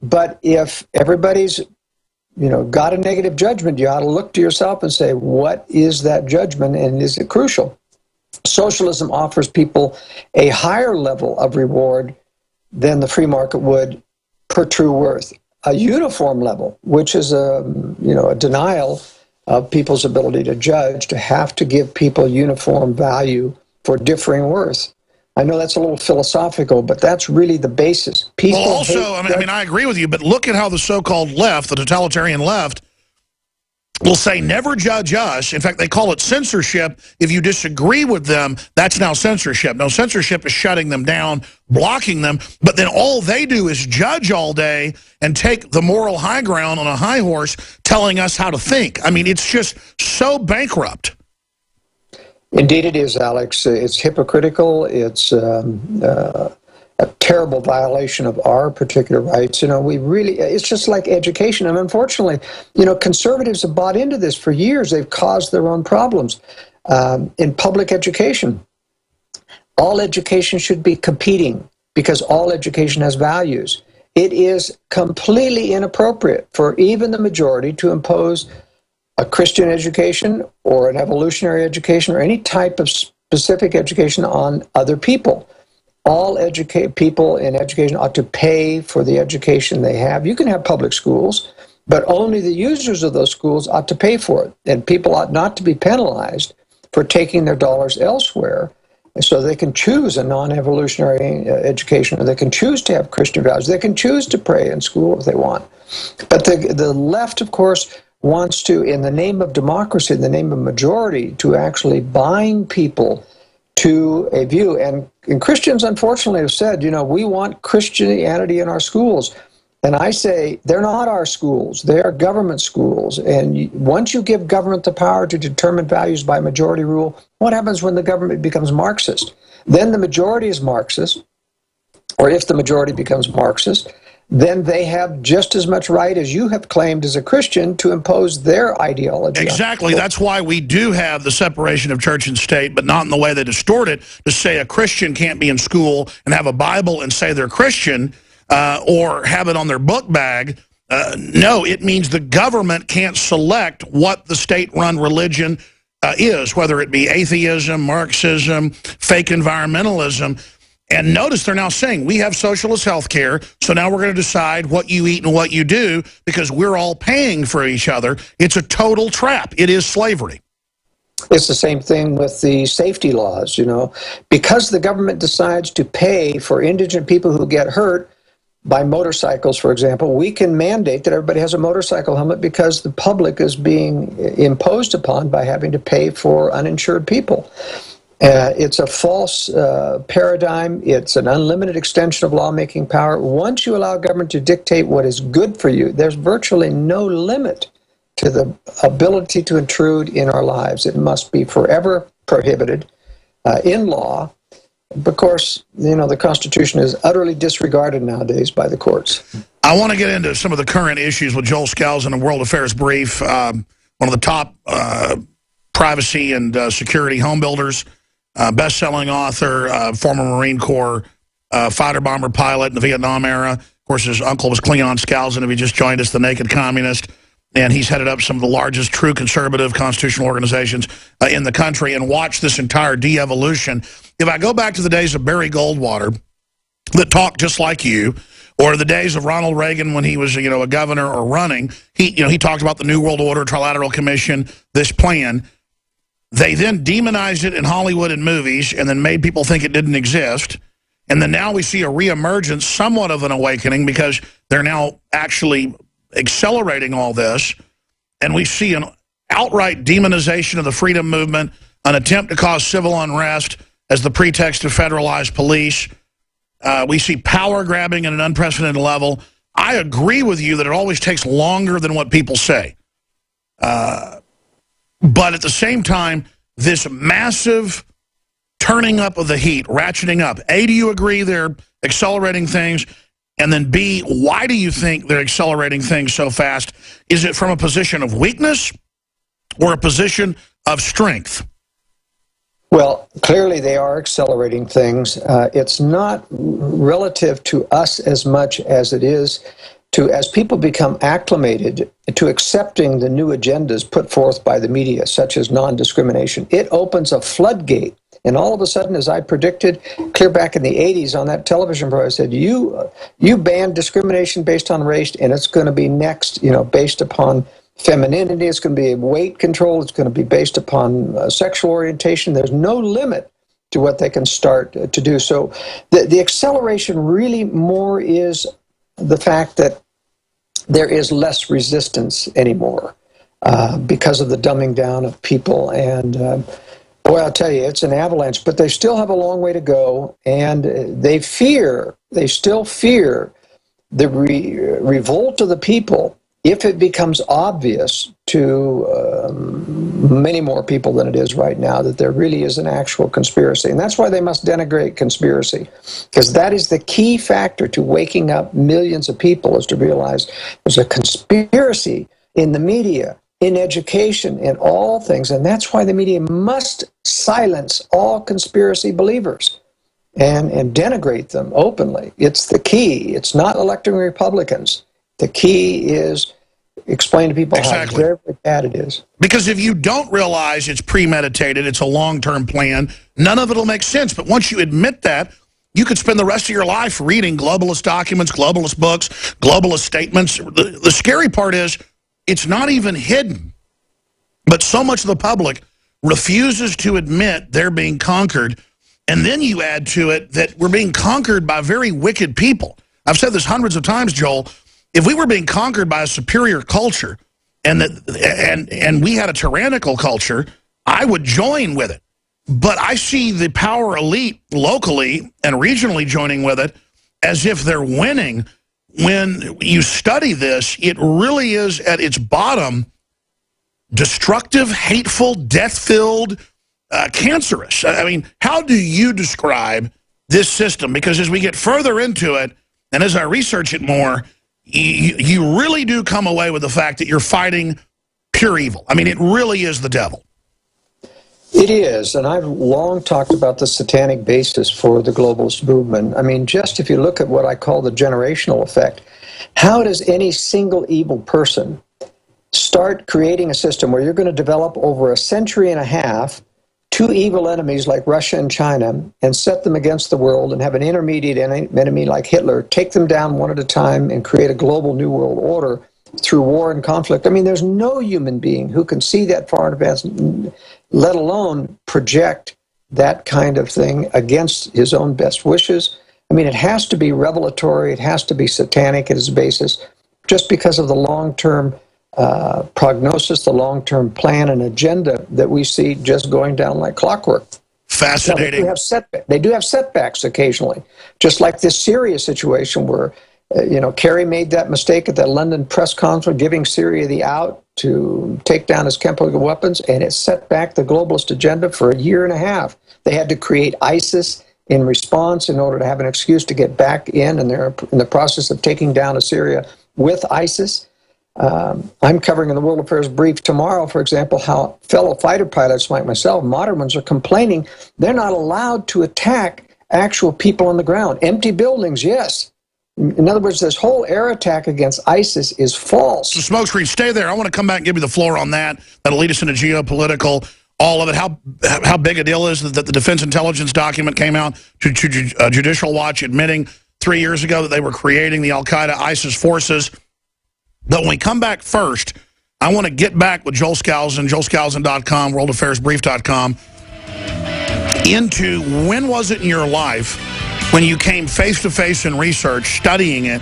But if everybody's, got a negative judgment, you ought to look to yourself and say, what is that judgment, and is it crucial? Socialism offers people a higher level of reward than the free market would per true worth. A uniform level, which is a denial of people's ability to judge, to have to give people uniform value for differing worth. I know that's a little philosophical, but that's really the basis. People well, also, I agree with you, but look at how the so-called left, the totalitarian left, will say never judge us. In fact, they call it censorship. If you disagree with them, that's now censorship. No, censorship is shutting them down, blocking them, but then all they do is judge all day and take the moral high ground on a high horse, telling us how to think. I mean, it's just so bankrupt. Indeed it is, Alex. It's hypocritical. It's a terrible violation of our particular rights. It's just like education. And unfortunately, conservatives have bought into this for years. They've caused their own problems. In public education, all education should be competing because all education has values. It is completely inappropriate for even the majority to impose a Christian education or an evolutionary education or any type of specific education on other people. All people in education ought to pay for the education they have. You can have public schools, but only the users of those schools ought to pay for it. And people ought not to be penalized for taking their dollars elsewhere, so they can choose a non-evolutionary education, or they can choose to have Christian values. They can choose to pray in school if they want. But the left, of course, wants to, in the name of democracy, in the name of majority, to actually bind people to a view. And Christians, unfortunately, have said, we want Christianity in our schools. And I say, they're not our schools. They are government schools. And once you give government the power to determine values by majority rule, what happens when the government becomes Marxist? Then the majority is Marxist, or if the majority becomes Marxist, then they have just as much right as you have claimed as a Christian to impose their ideology. Exactly. That's why we do have the separation of church and state, but not in the way they distort it, to say a Christian can't be in school and have a Bible and say they're Christian, or have it on their book bag. No, it means the government can't select what the state-run religion is, whether it be atheism, Marxism, fake environmentalism. And notice they're now saying, we have socialist health care, so now we're going to decide what you eat and what you do because we're all paying for each other. It's a total trap. It is slavery. It's the same thing with the safety laws, Because the government decides to pay for indigent people who get hurt by motorcycles, for example, we can mandate that everybody has a motorcycle helmet because the public is being imposed upon by having to pay for uninsured people. It's a false paradigm. It's an unlimited extension of lawmaking power. Once you allow government to dictate what is good for you, there's virtually no limit to the ability to intrude in our lives. It must be forever prohibited in law. Of course, the Constitution is utterly disregarded nowadays by the courts. I want to get into some of the current issues with Joel Scalzo in a World Affairs Brief, one of the top privacy and security home builders, best-selling author, former Marine Corps fighter bomber pilot in the Vietnam era. Of course, his uncle was Cleon Skousen, he just joined us, the Naked Communist. And he's headed up some of the largest true conservative constitutional organizations in the country and watched this entire de-evolution. If I go back to the days of Barry Goldwater that talked just like you, or the days of Ronald Reagan when he was, a governor or running, he talked about the New World Order, Trilateral Commission, this plan. They then demonized it in Hollywood and movies and then made people think it didn't exist. And then now we see a reemergence, somewhat of an awakening, because they're now actually accelerating all this, and we see an outright demonization of the freedom movement, an attempt to cause civil unrest as the pretext to federalize police. We see power grabbing at an unprecedented level. I agree with you that it always takes longer than what people say. But at the same time, this massive turning up of the heat, ratcheting up. A, do you agree they're accelerating things? And then B, why do you think they're accelerating things so fast? Is it from a position of weakness or a position of strength? Well, clearly they are accelerating things. It's not relative to us as much as it is as people become acclimated to accepting the new agendas put forth by the media, such as non-discrimination, it opens a floodgate. And all of a sudden, as I predicted clear back in the 80s on that television program, I said, you ban discrimination based on race, and it's going to be next, based upon femininity. It's going to be weight control. It's going to be based upon sexual orientation. There's no limit to what they can start to do. So the acceleration really more is the fact that there is less resistance anymore because of the dumbing down of people. And boy, I'll tell you, it's an avalanche, but they still have a long way to go. And they still fear the revolt of the people if it becomes obvious to many more people than it is right now that there really is an actual conspiracy. And that's why they must denigrate conspiracy, because that is the key factor to waking up millions of people, is to realize there's a conspiracy in the media, in education, in all things. And that's why the media must silence all conspiracy believers and denigrate them openly. It's the key. It's not electing Republicans. The key is explain to people how very bad it is. Because if you don't realize it's premeditated, it's a long-term plan, none of it will make sense. But once you admit that, you could spend the rest of your life reading globalist documents, globalist books, globalist statements. The scary part is it's not even hidden. But so much of the public refuses to admit they're being conquered. And then you add to it that we're being conquered by very wicked people. I've said this hundreds of times, Joel. If we were being conquered by a superior culture and we had a tyrannical culture, I would join with it. But I see the power elite locally and regionally joining with it as if they're winning. When you study this, it really is at its bottom destructive, hateful, death-filled, cancerous. I mean, how do you describe this system? Because as we get further into it and as I research it more, you really do come away with the fact that you're fighting pure evil. I mean, it really is the devil. It is, and I've long talked about the satanic basis for the globalist movement. I mean, just if you look at what I call the generational effect, how does any single evil person start creating a system where you're going to develop over a century and a half two evil enemies like Russia and China and set them against the world and have an intermediate enemy like Hitler, take them down one at a time and create a global new world order through war and conflict? I mean, there's no human being who can see that far in advance, let alone project that kind of thing against his own best wishes. I mean, it has to be revelatory. It has to be satanic at its basis, just because of the long-term prognosis, the long-term plan and agenda that we see just going down like clockwork. Fascinating. Now, they do have setbacks occasionally, just like this Syria situation where, Kerry made that mistake at that London press conference, giving Syria the out to take down his chemical weapons, and it set back the globalist agenda for a year and a half. They had to create ISIS in response in order to have an excuse to get back in, and they're in the process of taking down Syria with ISIS. I'm covering in the World Affairs Brief tomorrow, for example, how fellow fighter pilots like myself, modern ones, are complaining they're not allowed to attack actual people on the ground. Empty buildings, yes. In other words, this whole air attack against ISIS is false. So, Smokescreen, stay there. I want to come back and give you the floor on that. That'll lead us into geopolitical, all of it. How big a deal is that the Defense Intelligence document came out to Judicial Watch admitting 3 years ago that they were creating the al-Qaeda ISIS forces. But when we come back first, I want to get back with Joel Skousen, joelscousen.com, worldaffairsbrief.com, into when was it in your life when you came face-to-face in research, studying it,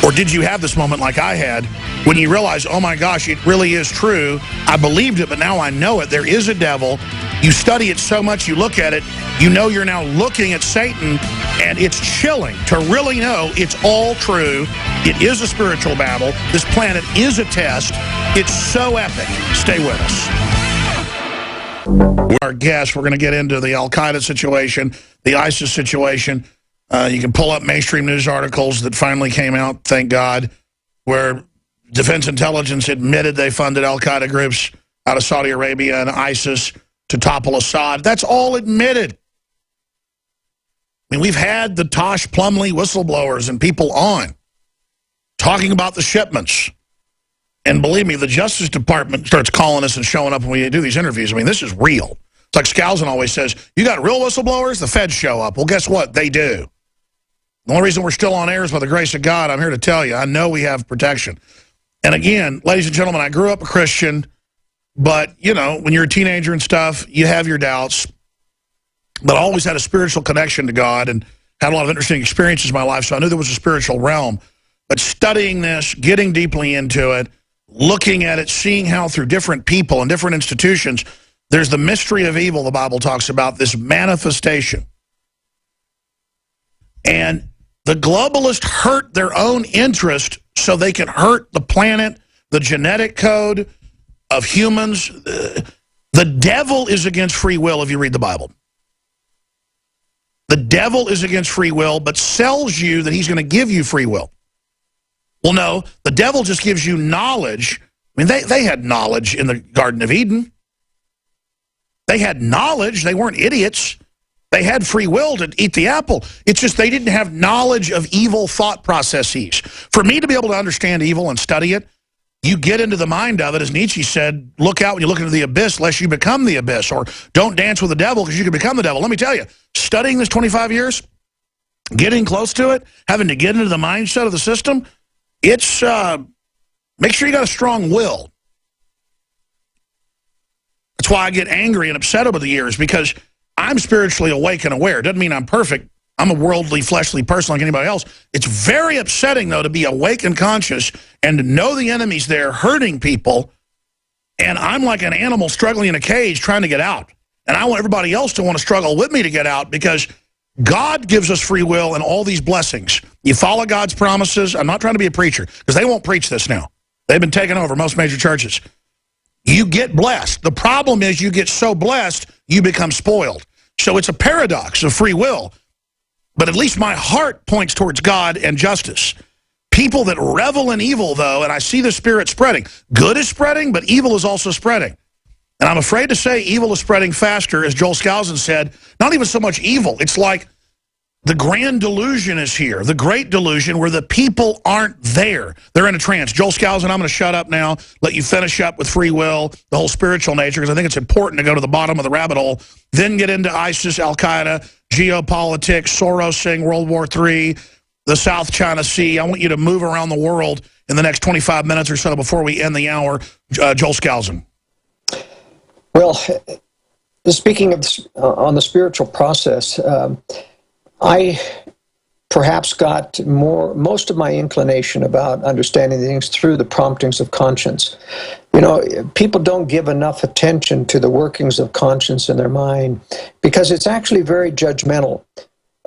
or did you have this moment like I had, when you realized, oh my gosh, it really is true, I believed it, but now I know it, there is a devil, you study it so much, you look at it, you know you're now looking at Satan, and it's chilling to really know it's all true, it is a spiritual battle, this planet is a test, it's so epic. Stay with us. Our guest, we're going to get into the al-Qaeda situation, the ISIS situation. You can pull up mainstream news articles that finally came out, thank God, where Defense Intelligence admitted they funded al-Qaeda groups out of Saudi Arabia and ISIS to topple Assad. That's all admitted. I mean, we've had the Tosh Plumlee whistleblowers and people on talking about the shipments. And believe me, the Justice Department starts calling us and showing up when we do these interviews. I mean, this is real. It's like Skousen always says, you got real whistleblowers, the feds show up. Well, guess what? They do. The only reason we're still on air is by the grace of God. I'm here to tell you, I know we have protection. And again, ladies and gentlemen, I grew up a Christian, but, you know, when you're a teenager and stuff, you have your doubts. But I always had a spiritual connection to God and had a lot of interesting experiences in my life, so I knew there was a spiritual realm. But studying this, getting deeply into it, looking at it, seeing how through different people and different institutions, there's the mystery of evil the Bible talks about, this manifestation. And the globalists hurt their own interest so they can hurt the planet, the genetic code of humans. The devil is against free will if you read the Bible. The devil is against free will, but sells you that he's going to give you free will. Well, no, the devil just gives you knowledge. I mean, they had knowledge in the Garden of Eden. They had knowledge. They weren't idiots. They had free will to eat the apple. It's just they didn't have knowledge of evil thought processes. For me to be able to understand evil and study it, you get into the mind of it. As Nietzsche said, look out when you look into the abyss, lest you become the abyss, or don't dance with the devil because you can become the devil. Let me tell you, studying this 25 years, getting close to it, having to get into the mindset of the system, it's, make sure you got a strong will. That's why I get angry and upset over the years, because I'm spiritually awake and aware. Doesn't mean I'm perfect. I'm a worldly, fleshly person like anybody else. It's very upsetting, though, to be awake and conscious and to know the enemy's there hurting people, and I'm like an animal struggling in a cage trying to get out. And I want everybody else to want to struggle with me to get out, because God gives us free will and all these blessings. You follow God's promises. I'm not trying to be a preacher, because they won't preach this now. They've been taken over, most major churches. You get blessed. The problem is you get so blessed, you become spoiled. So it's a paradox of free will. But at least my heart points towards God and justice. People that revel in evil, though, and I see the spirit spreading. Good is spreading, but evil is also spreading. And I'm afraid to say evil is spreading faster, as Joel Skousen said. Not even so much evil. It's like the grand delusion is here, the great delusion, where the people aren't there. They're in a trance. Joel Skousen, I'm going to shut up now, let you finish up with free will, the whole spiritual nature, because I think it's important to go to the bottom of the rabbit hole, then get into ISIS, Al-Qaeda, geopolitics, Soros-ing, World War III, the South China Sea. I want you to move around the world in the next 25 minutes or so before we end the hour. Joel Skousen. Well, speaking of on the spiritual process, I perhaps got most of my inclination about understanding things through the promptings of conscience. You know, people don't give enough attention to the workings of conscience in their mind, because it's actually very judgmental.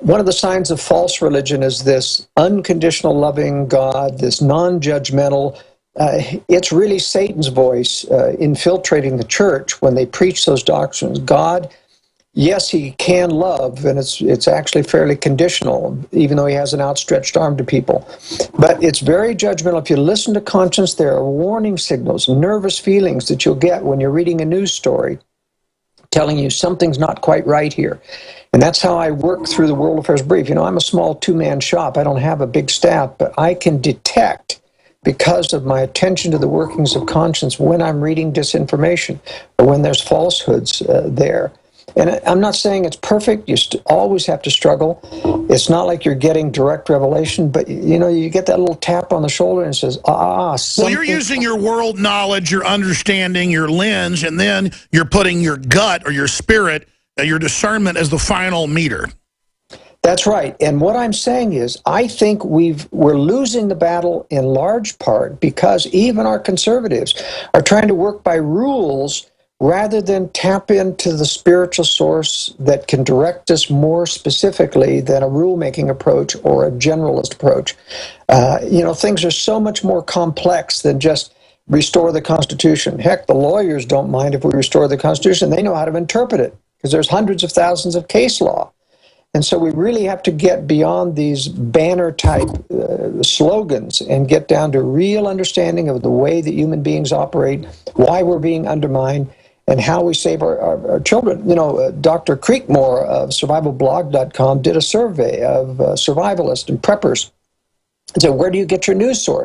One of the signs of false religion is this unconditional loving God, this non-judgmental. It's really Satan's voice infiltrating the church when they preach those doctrines. God, yes, he can love, and it's actually fairly conditional, even though he has an outstretched arm to people. But it's very judgmental. If you listen to conscience, there are warning signals, nervous feelings that you'll get when you're reading a news story telling you something's not quite right here. And that's how I work through the World Affairs Brief. You know, I'm a small two-man shop. I don't have a big staff, but I can detect, because of my attention to the workings of conscience, when I'm reading disinformation or when there's falsehoods there. And I'm not saying it's perfect. You always have to struggle. It's not like you're getting direct revelation, but you know, you get that little tap on the shoulder and it says, well, you're using your world knowledge, your understanding, your lens, and then you're putting your gut or your spirit, your discernment as the final meter. That's right. And what I'm saying is, I think we're losing the battle in large part because even our conservatives are trying to work by rules rather than tap into the spiritual source that can direct us more specifically than a rule-making approach or a generalist approach. You know, things are so much more complex than just restore the Constitution. Heck, the lawyers don't mind if we restore the Constitution. They know how to interpret it because there's hundreds of thousands of case law. And so we really have to get beyond these banner-type slogans and get down to real understanding of the way that human beings operate, why we're being undermined, and how we save our children. You know, Dr. Creekmore of survivalblog.com did a survey of survivalists and preppers So where do you get your news source?